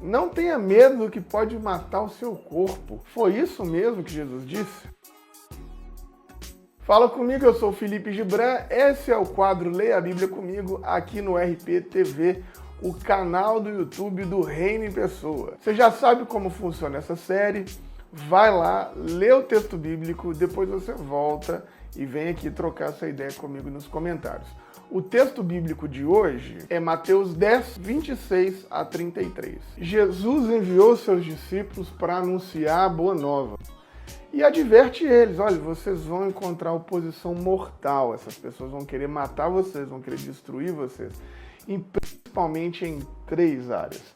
Não tenha medo do que pode matar o seu corpo. Foi isso mesmo que Jesus disse? Fala comigo, eu sou o Felipe Gibran, esse é o quadro Leia a Bíblia Comigo, aqui no RP TV, o canal do YouTube do Reino em Pessoa. Você já sabe como funciona essa série, vai lá, lê o texto bíblico, depois você volta e vem aqui trocar essa ideia comigo nos comentários. O texto bíblico de hoje é Mateus 10, 26 a 33. Jesus enviou seus discípulos para anunciar a boa nova. E adverte eles, olha, vocês vão encontrar oposição mortal, essas pessoas vão querer matar vocês, vão querer destruir vocês, e principalmente em 3 áreas.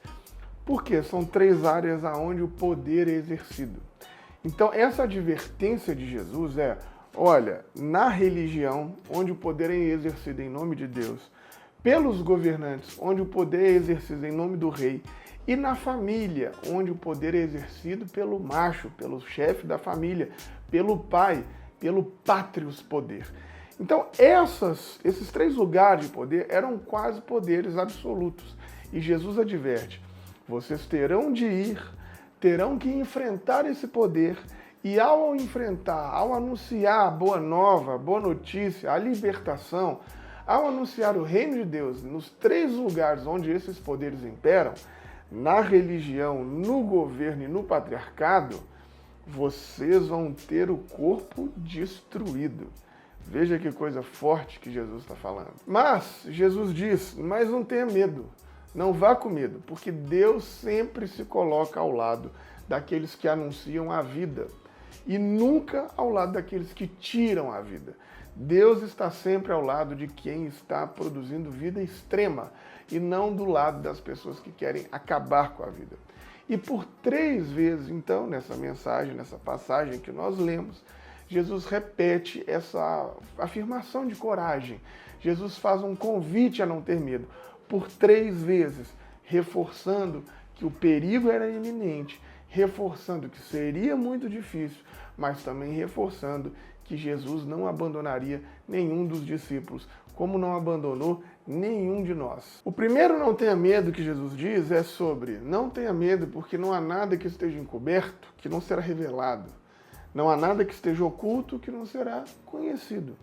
Por quê? São 3 áreas onde o poder é exercido. Então essa advertência de Jesus é, olha, na religião, onde o poder é exercido em nome de Deus, pelos governantes, onde o poder é exercido em nome do rei, e na família, onde o poder é exercido pelo macho, pelo chefe da família, pelo pai, pelo pátrios poder. Então, esses 3 lugares de poder eram quase poderes absolutos. E Jesus adverte, vocês terão de ir, terão que enfrentar esse poder, e ao enfrentar, ao anunciar a boa nova, a boa notícia, a libertação, ao anunciar o reino de Deus nos 3 lugares onde esses poderes imperam, na religião, no governo e no patriarcado, vocês vão ter o corpo destruído. Veja que coisa forte que Jesus está falando. Mas, Jesus diz, mas não tenha medo, não vá com medo, porque Deus sempre se coloca ao lado daqueles que anunciam a vida e nunca ao lado daqueles que tiram a vida. Deus está sempre ao lado de quem está produzindo vida extrema e não do lado das pessoas que querem acabar com a vida. E por 3 vezes, então, nessa mensagem, nessa passagem que nós lemos, Jesus repete essa afirmação de coragem. Jesus faz um convite a não ter medo, por 3 vezes, reforçando que o perigo era iminente, reforçando que seria muito difícil, mas também reforçando que Jesus não abandonaria nenhum dos discípulos, como não abandonou nenhum de nós. O primeiro não tenha medo que Jesus diz é sobre não tenha medo porque não há nada que esteja encoberto que não será revelado. Não há nada que esteja oculto que não será conhecido.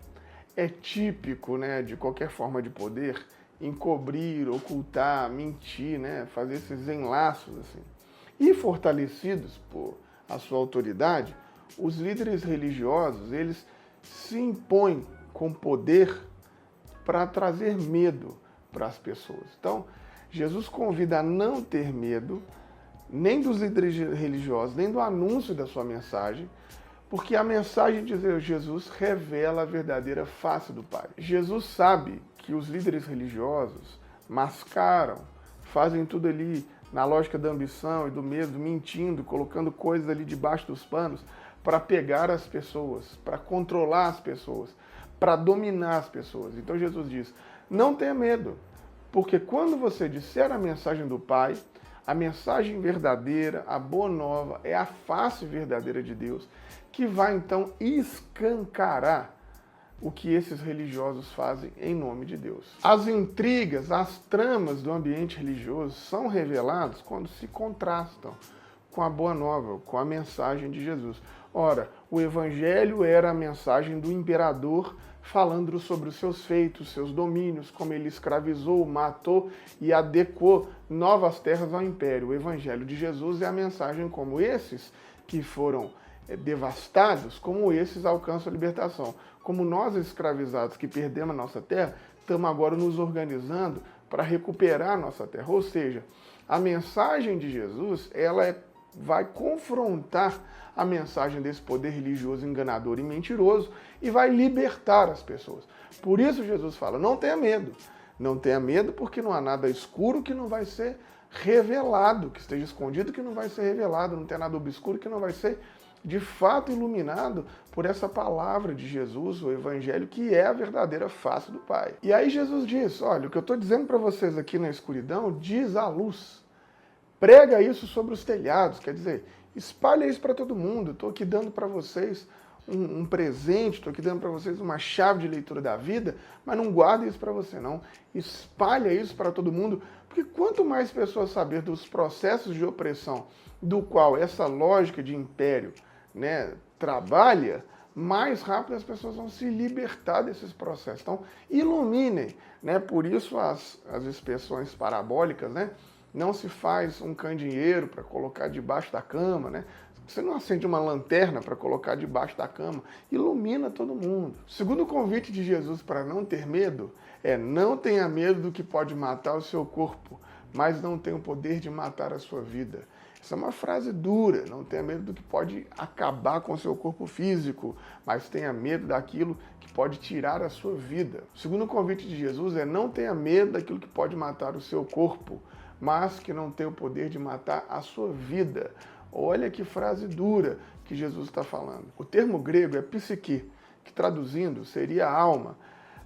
É típico, de qualquer forma de poder encobrir, ocultar, mentir, fazer esses enlaços assim. E fortalecidos por a sua autoridade, os líderes religiosos, eles se impõem com poder para trazer medo para as pessoas. Então, Jesus convida a não ter medo, nem dos líderes religiosos, nem do anúncio da sua mensagem, porque a mensagem de Jesus revela a verdadeira face do Pai. Jesus sabe que os líderes religiosos mascaram, fazem tudo ali na lógica da ambição e do medo, mentindo, colocando coisas ali debaixo dos panos para pegar as pessoas, para controlar as pessoas, para dominar as pessoas. Então Jesus diz, não tenha medo, porque quando você disser a mensagem do Pai, a mensagem verdadeira, a boa nova, é a face verdadeira de Deus, que vai então escancarar o que esses religiosos fazem em nome de Deus. As intrigas, as tramas do ambiente religioso são reveladas quando se contrastam com a boa nova, com a mensagem de Jesus. Ora, o evangelho era a mensagem do imperador falando sobre os seus feitos, seus domínios, como ele escravizou, matou e adequou novas terras ao império. O evangelho de Jesus é a mensagem como esses que foram devastados, como esses alcançam a libertação. Como nós escravizados que perdemos a nossa terra, estamos agora nos organizando para recuperar a nossa terra. Ou seja, a mensagem de Jesus, ela vai confrontar a mensagem desse poder religioso enganador e mentiroso e vai libertar as pessoas. Por isso Jesus fala, não tenha medo. Não tenha medo porque não há nada escuro que não vai ser revelado, que esteja escondido que não vai ser revelado, não tem nada obscuro que não vai ser de fato iluminado por essa palavra de Jesus, o Evangelho, que é a verdadeira face do Pai. E aí Jesus diz, olha, o que eu estou dizendo para vocês aqui na escuridão, diz a luz. Prega isso sobre os telhados, quer dizer, espalha isso para todo mundo. Estou aqui dando para vocês um presente, estou aqui dando para vocês uma chave de leitura da vida, mas não guarda isso para você não. Espalha isso para todo mundo, porque quanto mais pessoas saber dos processos de opressão do qual essa lógica de império, né, trabalha, mais rápido as pessoas vão se libertar desses processos. Então, iluminem, né? Por isso as expressões parabólicas, né? Não se faz um candeeiro para colocar debaixo da cama, né? Você não acende uma lanterna para colocar debaixo da cama. Ilumina todo mundo. O segundo convite de Jesus para não ter medo é: não tenha medo do que pode matar o seu corpo, mas não tem o poder de matar a sua vida. Essa é uma frase dura. Não tenha medo do que pode acabar com o seu corpo físico, mas tenha medo daquilo que pode tirar a sua vida. O segundo convite de Jesus é: não tenha medo daquilo que pode matar o seu corpo, mas que não tem o poder de matar a sua vida. Olha que frase dura que Jesus está falando. O termo grego é psique, que traduzindo seria alma.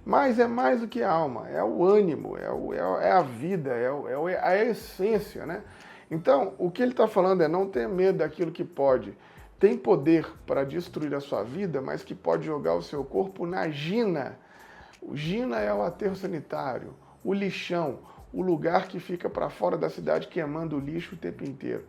Mas é mais do que alma, é o ânimo, é a vida, é a essência, né? Então, o que ele está falando é: não tenha medo daquilo que tem poder para destruir a sua vida, mas que pode jogar o seu corpo na gina. O gina é o aterro sanitário, o lixão, o lugar que fica para fora da cidade queimando o lixo o tempo inteiro.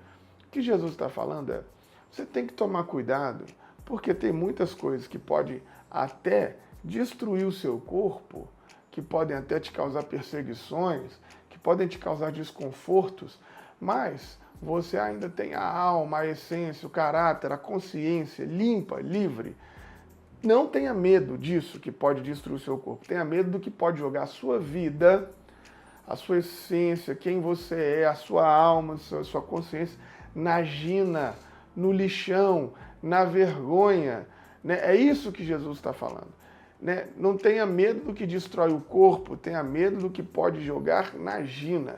O que Jesus está falando é: você tem que tomar cuidado, porque tem muitas coisas que podem até destruir o seu corpo, que podem até te causar perseguições, que podem te causar desconfortos, mas você ainda tem a alma, a essência, o caráter, a consciência limpa, livre. Não tenha medo disso que pode destruir o seu corpo. Tenha medo do que pode jogar a sua vida, a sua essência, quem você é, a sua alma, a sua consciência, na gina, no lixão, na vergonha. Né? É isso que Jesus está falando. Né? Não tenha medo do que destrói o corpo, tenha medo do que pode jogar na gina.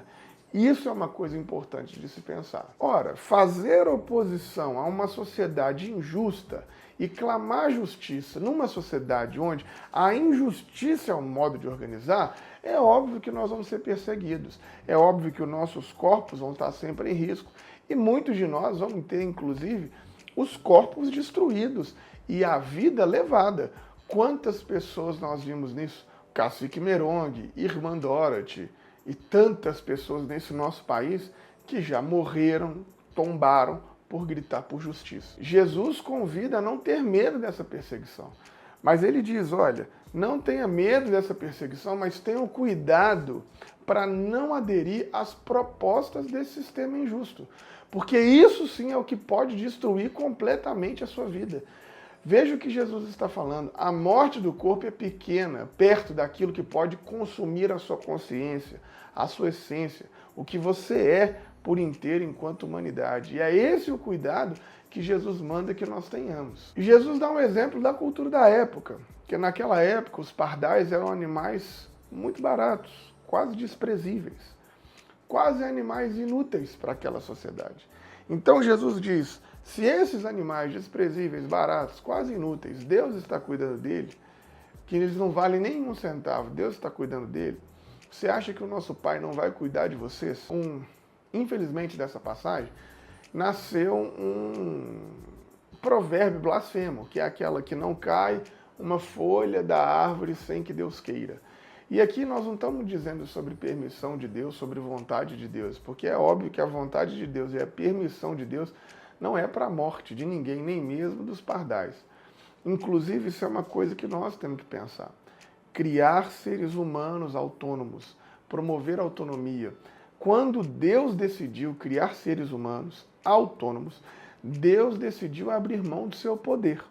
Isso é uma coisa importante de se pensar. Ora, fazer oposição a uma sociedade injusta e clamar justiça numa sociedade onde a injustiça é um modo de organizar, é óbvio que nós vamos ser perseguidos. É óbvio que os nossos corpos vão estar sempre em risco. E muitos de nós vamos ter, inclusive, os corpos destruídos e a vida levada. Quantas pessoas nós vimos nisso? Cacique Merongue, Irmã Dorothy e tantas pessoas nesse nosso país que já morreram, tombaram por gritar por justiça. Jesus convida a não ter medo dessa perseguição. Mas ele diz: olha, não tenha medo dessa perseguição, mas tenha cuidado para não aderir às propostas desse sistema injusto. Porque isso sim é o que pode destruir completamente a sua vida. Veja o que Jesus está falando. A morte do corpo é pequena, perto daquilo que pode consumir a sua consciência, a sua essência, o que você é por inteiro enquanto humanidade. E é esse o cuidado que Jesus manda que nós tenhamos. E Jesus dá um exemplo da cultura da época, que naquela época os pardais eram animais muito baratos, quase desprezíveis, quase animais inúteis para aquela sociedade. Então Jesus diz: se esses animais desprezíveis, baratos, quase inúteis, Deus está cuidando dele, que eles não valem nem um centavo, Deus está cuidando dele, você acha que o nosso Pai não vai cuidar de vocês? Infelizmente, dessa passagem, nasceu um provérbio blasfemo, que é aquela que não cai uma folha da árvore sem que Deus queira. E aqui nós não estamos dizendo sobre permissão de Deus, sobre vontade de Deus, porque é óbvio que a vontade de Deus e a permissão de Deus não é para a morte de ninguém, nem mesmo dos pardais. Inclusive, isso é uma coisa que nós temos que pensar. Criar seres humanos autônomos, promover autonomia. Quando Deus decidiu criar seres humanos autônomos, Deus decidiu abrir mão do seu poder.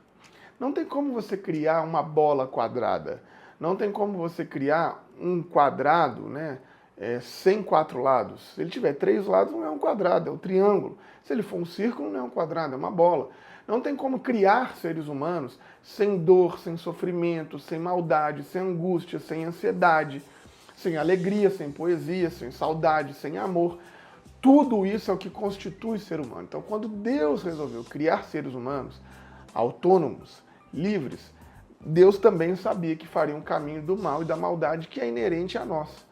Não tem como você criar uma bola quadrada. Não tem como você criar um quadrado, né, sem 4 lados. Se ele tiver 3 lados, não é um quadrado, é um triângulo. Se ele for um círculo, não é um quadrado, é uma bola. Não tem como criar seres humanos sem dor, sem sofrimento, sem maldade, sem angústia, sem ansiedade, sem alegria, sem poesia, sem saudade, sem amor. Tudo isso é o que constitui ser humano. Então, quando Deus resolveu criar seres humanos autônomos, livres, Deus também sabia que faria um caminho do mal e da maldade que é inerente a nós.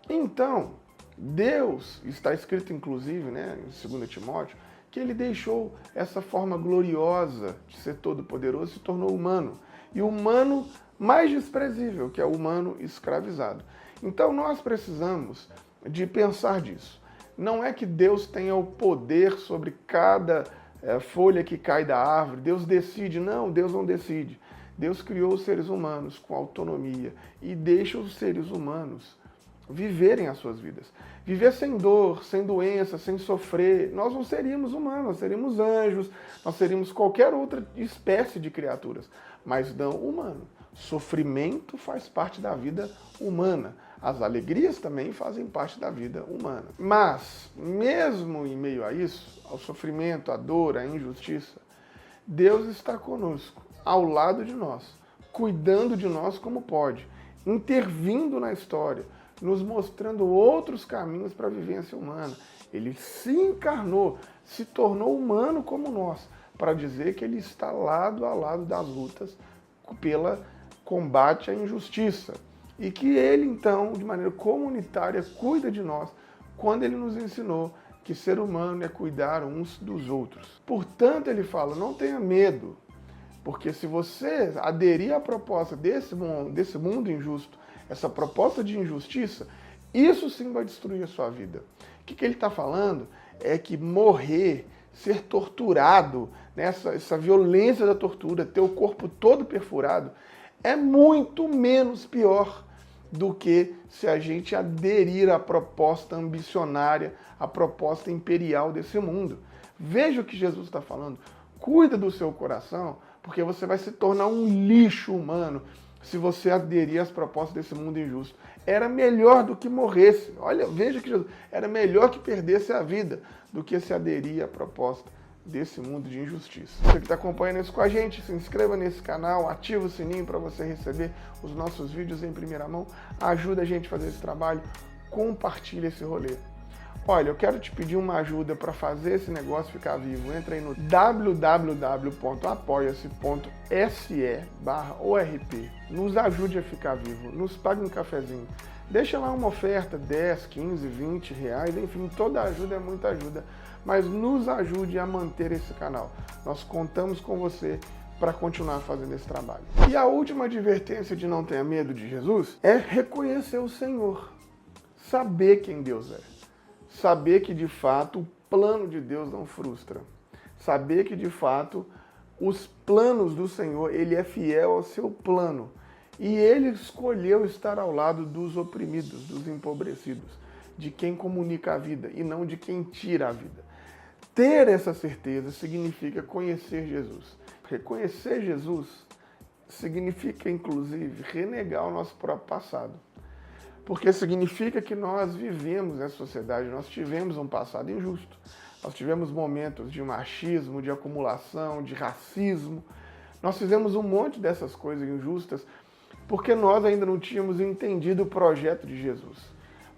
Então, Deus, está escrito inclusive, né, em 2 Timóteo, que ele deixou essa forma gloriosa de ser todo-poderoso e se tornou humano. E o humano mais desprezível, que é o humano escravizado. Então nós precisamos de pensar disso. Não é que Deus tenha o poder sobre cada folha que cai da árvore, Deus decide. Não, Deus não decide. Deus criou os seres humanos com autonomia e deixa os seres humanos viverem as suas vidas. Viver sem dor, sem doença, sem sofrer. Nós não seríamos humanos, nós seríamos anjos, nós seríamos qualquer outra espécie de criaturas, mas não humano. Sofrimento faz parte da vida humana. As alegrias também fazem parte da vida humana. Mas, mesmo em meio a isso, ao sofrimento, à dor, à injustiça, Deus está conosco, ao lado de nós, cuidando de nós como pode, intervindo na história, nos mostrando outros caminhos para a vivência humana. Ele se encarnou, se tornou humano como nós, para dizer que ele está lado a lado das lutas pela combate à injustiça. E que ele, então, de maneira comunitária, cuida de nós, quando ele nos ensinou que ser humano é cuidar uns dos outros. Portanto, ele fala, não tenha medo, porque se você aderir à proposta desse mundo injusto, essa proposta de injustiça, isso sim vai destruir a sua vida. O que ele está falando é que morrer, ser torturado, essa violência da tortura, ter o corpo todo perfurado, é muito menos pior do que se a gente aderir à proposta ambicionária, à proposta imperial desse mundo. Veja o que Jesus está falando. Cuida do seu coração, porque você vai se tornar um lixo humano se você aderir às propostas desse mundo injusto. Era melhor do que morresse. Olha, veja que Jesus, era melhor que perdesse a vida do que se aderir à proposta desse mundo de injustiça. Você que está acompanhando isso com a gente, se inscreva nesse canal, ativa o sininho para você receber os nossos vídeos em primeira mão, ajuda a gente a fazer esse trabalho, compartilha esse rolê. Olha, eu quero te pedir uma ajuda para fazer esse negócio ficar vivo. Entra aí no www.apoia-se.se/ORP. Nos ajude a ficar vivo, nos pague um cafezinho. Deixa lá uma oferta, 10, 15, 20 reais, enfim, toda ajuda é muita ajuda. Mas nos ajude a manter esse canal. Nós contamos com você para continuar fazendo esse trabalho. E a última advertência de não tenha medo de Jesus é reconhecer o Senhor. Saber quem Deus é. Saber que, de fato, o plano de Deus não frustra. Saber que, de fato, os planos do Senhor, Ele é fiel ao seu plano. E Ele escolheu estar ao lado dos oprimidos, dos empobrecidos, de quem comunica a vida e não de quem tira a vida. Ter essa certeza significa conhecer Jesus. Reconhecer Jesus significa, inclusive, renegar o nosso próprio passado. Porque significa que nós vivemos nessa sociedade, nós tivemos um passado injusto. Nós tivemos momentos de machismo, de acumulação, de racismo. Nós fizemos um monte dessas coisas injustas porque nós ainda não tínhamos entendido o projeto de Jesus.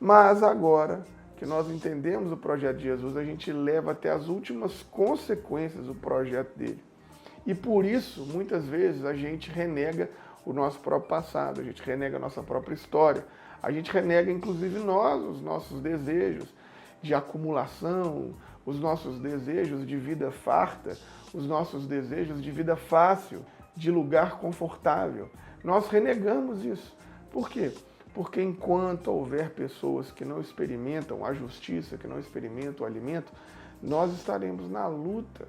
Mas agora que nós entendemos o projeto de Jesus, a gente leva até as últimas consequências do projeto dele. E por isso, muitas vezes, a gente renega o nosso próprio passado, a gente renega a nossa própria história, a gente renega, inclusive, os nossos desejos de acumulação, os nossos desejos de vida farta, os nossos desejos de vida fácil, de lugar confortável. Nós renegamos isso. Por quê? Porque enquanto houver pessoas que não experimentam a justiça, que não experimentam o alimento, nós estaremos na luta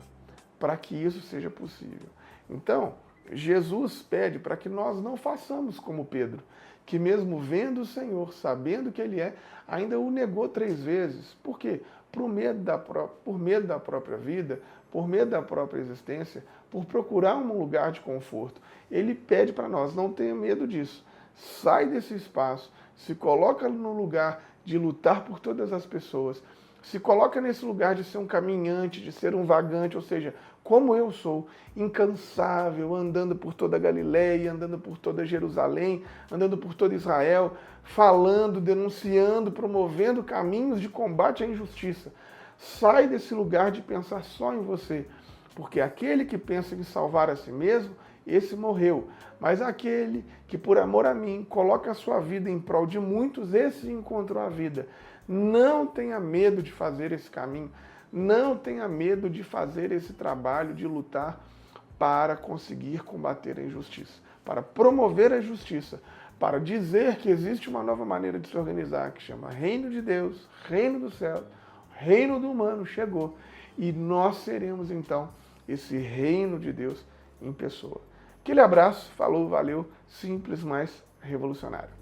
para que isso seja possível. Então, Jesus pede para que nós não façamos como Pedro, que mesmo vendo o Senhor, sabendo que Ele é, ainda o negou 3 vezes. Por quê? Por medo da própria vida, por medo da própria existência, por procurar um lugar de conforto. Ele pede para nós, não tenha medo disso. Sai desse espaço, se coloca no lugar de lutar por todas as pessoas, se coloca nesse lugar de ser um caminhante, de ser um vagante, ou seja, como eu sou, incansável, andando por toda a Galileia, andando por toda Jerusalém, andando por todo Israel, falando, denunciando, promovendo caminhos de combate à injustiça. Sai desse lugar de pensar só em você, porque aquele que pensa em salvar a si mesmo, esse morreu. Mas aquele que, por amor a mim, coloca a sua vida em prol de muitos, esse encontrou a vida. Não tenha medo de fazer esse caminho. Não tenha medo de fazer esse trabalho, de lutar para conseguir combater a injustiça, para promover a justiça, para dizer que existe uma nova maneira de se organizar, que chama Reino de Deus, Reino do Céu, Reino do Humano chegou. E nós seremos, então, esse Reino de Deus em pessoa. Aquele abraço, falou, valeu, simples, mas revolucionário.